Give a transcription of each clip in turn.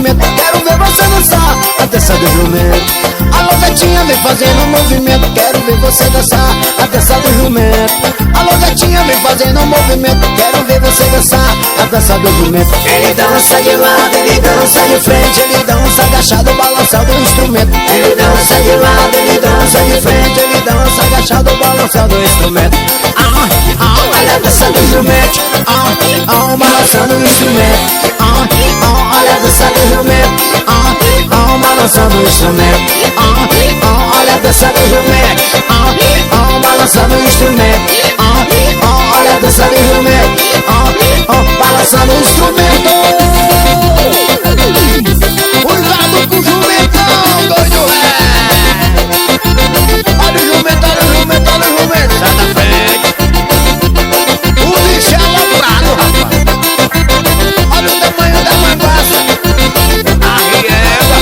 jumento, quero ver você dançar a dança do jumento. Alô gatinha, vem fazendo movimento, quero ver você dançar a dança do jumento. Alô gatinha, vem fazendo movimento, quero ver você dançar a dança do jumento. Ele dança de lado, ele dança de frente, ele dança agachado, balançando o instrumento. Ele dança de lado, ele dança de frente, ele dança agachado, balançando o instrumento. Olha a dança do jumento, balançando o instrumento. Olha a dança do jumento, balançando o instrumento. Olha a dança do jumento, balançando o instrumento. Olha a dança do jumento, balançando o instrumento. Cuidado com o jumentão, doido olha o jumento, olha o jumento, olha o jumento. Sai da frente. O bicho é aloprado, rapaz. Olha o tamanho da manguaça. Arriega.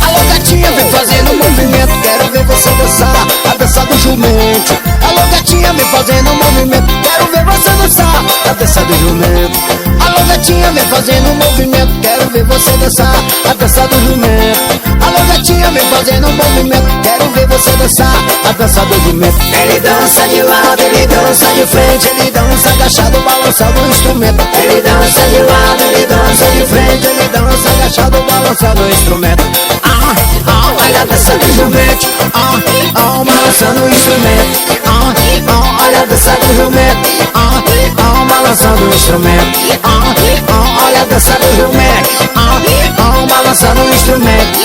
Alô gatinha, vem fazendo movimento, quero ver você dançar a dança do jumento. Alô gatinha, vem fazendo movimento, quero ver você dançar a dança do jumento. Alô gatinha, vem fazendo movimento, quero ver você dançar a dança do jumento. Alô gatinha, vem fazendo movimento, quero ver você dançar a dança do jumento. Ele dança de lado, ele dança de frente, ele dança agachado, balançando o instrumento. Ele dança de lado, ele dança de frente, ele dança agachado, balançando o instrumento. Olha a dança do jumento, balançando o instrumento. Olha a dança do jumento, balançando o instrumento. Olha a dança do jumento, balançando o instrumento.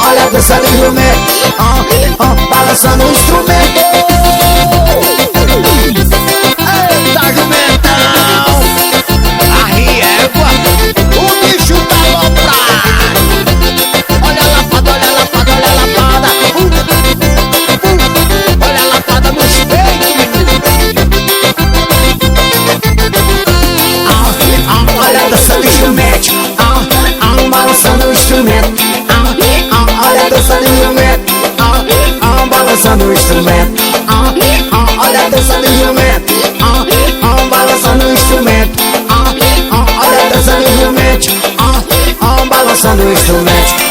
Olha a dança do jumento, balançando o instrumento. Eita jumentão, arriégua, o bicho tá aloprado. Olha a lapada, olha a lapada, olha a lapada. Olha a lapada no espelho. Olha a dança do jumento, balançando o instrumento. Olha a dança do jumento, balançando o instrumento. Olha a dança do jumento, balançando o instrumento. Olha a dança do jumento, balançando o instrumento.